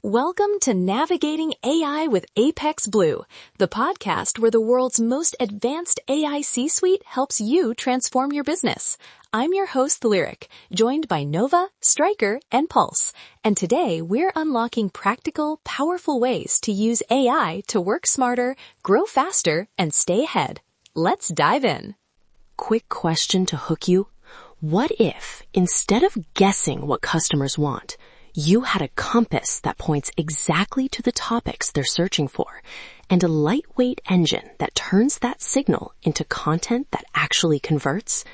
Welcome to Navigating AI with Apex Blue, the podcast where the world's most advanced AI C-suite helps you transform your business. I'm your host, Lyric, joined by Nova, Stryker, and Pulse. And today we're unlocking practical, powerful ways to use AI to work smarter, grow faster, and stay ahead. Let's dive in. Quick question to hook you. What if, instead of guessing what customers want, you had a compass that points exactly to the topics they're searching for, and a lightweight engine that turns that signal into content that actually converts?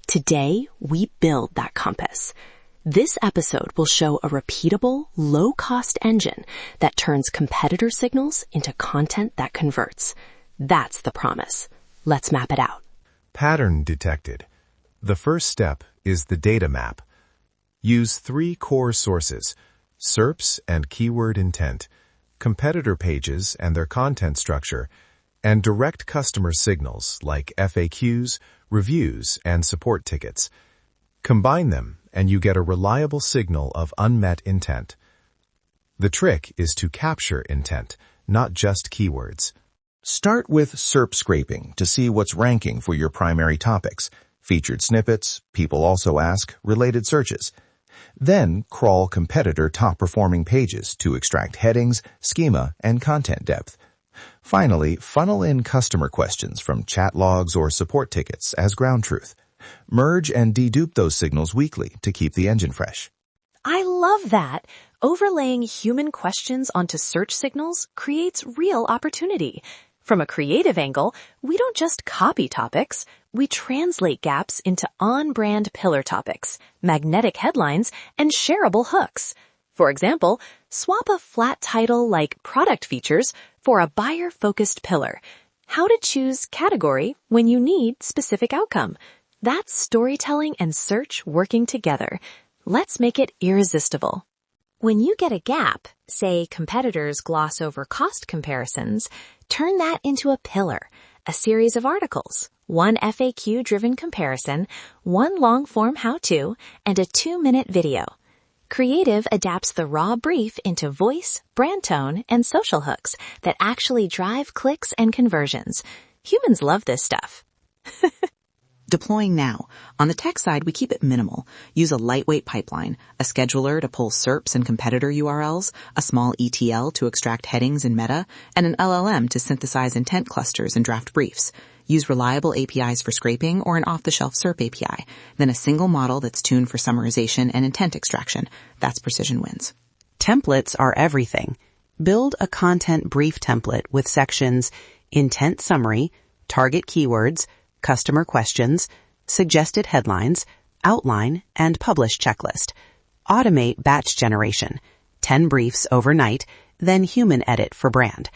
Today, we build that compass. This episode will show a repeatable, low-cost engine that turns competitor signals into content that converts. That's the promise. Let's map it out. Pattern detected. The first step is the data map. Use 3 core sources: SERPs and keyword intent, competitor pages and their content structure, and direct customer signals like FAQs, reviews, and support tickets. Combine them, and you get a reliable signal of unmet intent. The trick is to capture intent, not just keywords. Start with SERP scraping to see what's ranking for your primary topics, featured snippets, people also ask, related searches. Then crawl competitor top-performing pages to extract headings, schema, and content depth. Finally, funnel in customer questions from chat logs or support tickets as ground truth. Merge and dedupe those signals weekly to keep the engine fresh. I love that. Overlaying human questions onto search signals creates real opportunity. From a creative angle, we don't just copy topics, we translate gaps into on-brand pillar topics, magnetic headlines, and shareable hooks. For example, swap a flat title like product features for a buyer-focused pillar. How to choose category when you need specific outcome. That's storytelling and search working together. Let's make it irresistible. When you get a gap, say competitors gloss over cost comparisons, turn that into a pillar, a series of articles, one FAQ-driven comparison, one long-form how-to, and a 2-minute video. Creative adapts the raw brief into voice, brand tone, and social hooks that actually drive clicks and conversions. Humans love this stuff. Deploying now. On the tech side, we keep it minimal. Use a lightweight pipeline, a scheduler to pull SERPs and competitor URLs, a small ETL to extract headings and meta, and an LLM to synthesize intent clusters and draft briefs. Use reliable APIs for scraping or an off-the-shelf SERP API, then a single model that's tuned for summarization and intent extraction. That's precision wins. Templates are everything. Build a content brief template with sections intent summary, target keywords, customer questions, suggested headlines, outline, and publish checklist. Automate batch generation, 10 briefs overnight, then human edit for brand.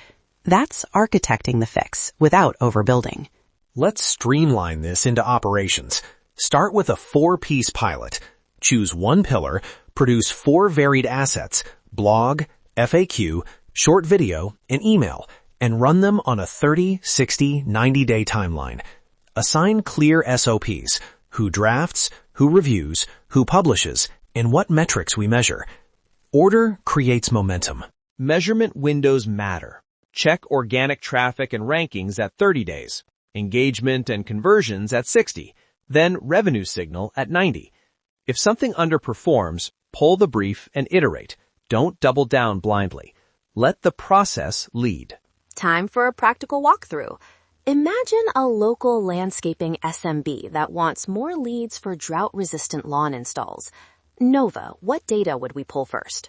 That's architecting the fix without overbuilding. Let's streamline this into operations. Start with a 4-piece pilot. Choose one pillar, produce 4 varied assets, blog, FAQ, short video, and email, and run them on a 30, 60, 90-day timeline. Assign clear SOPs, who drafts, who reviews, who publishes, and what metrics we measure. Order creates momentum. Measurement windows matter. Check organic traffic and rankings at 30 days, engagement and conversions at 60, then revenue signal at 90. If something underperforms, pull the brief and iterate. Don't double down blindly. Let the process lead. Time for a practical walkthrough. Imagine a local landscaping SMB that wants more leads for drought-resistant lawn installs. Nova, what data would we pull first?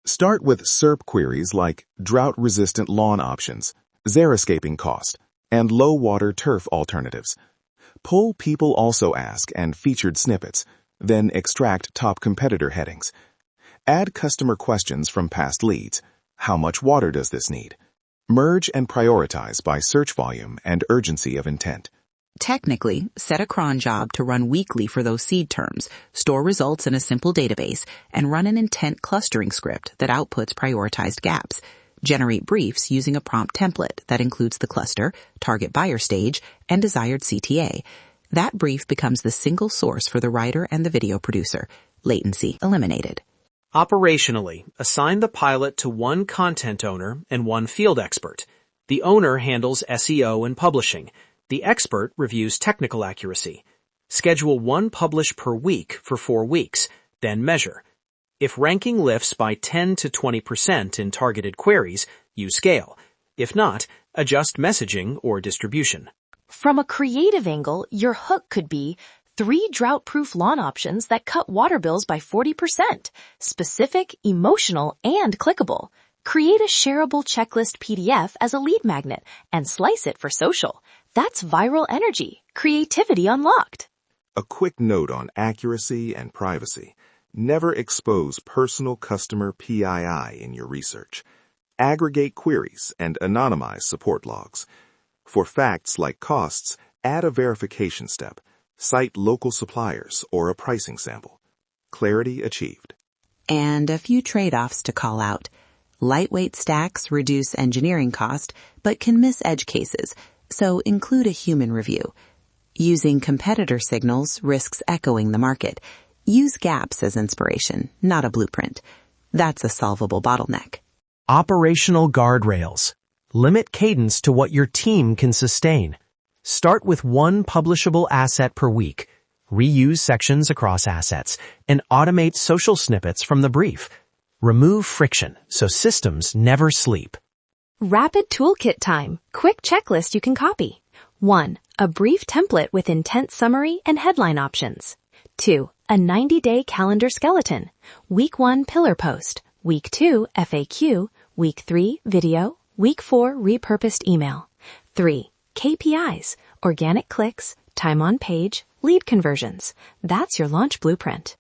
Start with SERP queries like drought-resistant lawn options, xeriscaping cost, and low-water turf alternatives. Pull people also ask and featured snippets, then extract top competitor headings. Add customer questions from past leads. How much water does this need? Merge and prioritize by search volume and urgency of intent. Technically, set a cron job to run weekly for those seed terms, store results in a simple database, and run an intent clustering script that outputs prioritized gaps. Generate briefs using a prompt template that includes the cluster, target buyer stage, and desired CTA. That brief becomes the single source for the writer and the video producer. Latency eliminated. Operationally, assign the pilot to one content owner and one field expert. The owner handles SEO and publishing. The expert reviews technical accuracy. Schedule one publish per week for 4 weeks, then measure. If ranking lifts by 10 to 20% in targeted queries, use scale. If not, adjust messaging or distribution. From a creative angle, your hook could be 3 drought-proof lawn options that cut water bills by 40%. Specific, emotional, and clickable. Create a shareable checklist PDF as a lead magnet and slice it for social. That's viral energy. Creativity unlocked. A quick note on accuracy and privacy. Never expose personal customer PII in your research. Aggregate queries and anonymize support logs. For facts like costs, add a verification step. Cite local suppliers or a pricing sample. Clarity achieved. And a few trade-offs to call out. Lightweight stacks reduce engineering cost, but can miss edge cases, so include a human review. Using competitor signals risks echoing the market. Use gaps as inspiration, not a blueprint. That's a solvable bottleneck. Operational guardrails. Limit cadence to what your team can sustain. Start with one publishable asset per week. Reuse sections across assets and automate social snippets from the brief. Remove friction so systems never sleep. Rapid toolkit time. Quick checklist you can copy. 1. A brief template with intent summary and headline options. 2. A 90-day calendar skeleton. Week 1 pillar post. Week 2 FAQ. Week 3 video. Week 4 repurposed email. 3. KPIs. Organic clicks, time on page, lead conversions. That's your launch blueprint.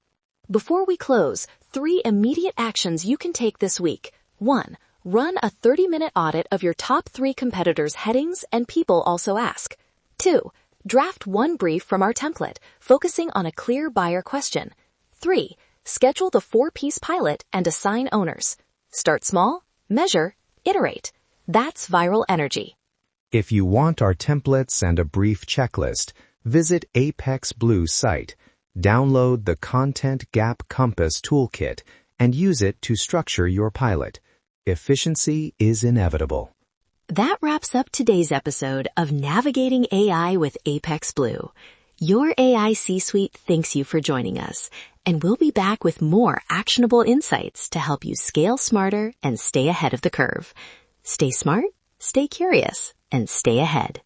Before we close, 3 immediate actions you can take this week. 1. Run a 30-minute audit of your top 3 competitors' headings and people also ask. 2. Draft one brief from our template, focusing on a clear buyer question. 3. Schedule the 4-piece pilot and assign owners. Start small, measure, iterate. That's viral energy. If you want our templates and a brief checklist, visit Apex Blue's site. Download the Content Gap Compass toolkit and use it to structure your pilot. Efficiency is inevitable. That wraps up today's episode of Navigating AI with Apex Blue. Your AI C-suite thanks you for joining us, and we'll be back with more actionable insights to help you scale smarter and stay ahead of the curve. Stay smart, stay curious, and stay ahead.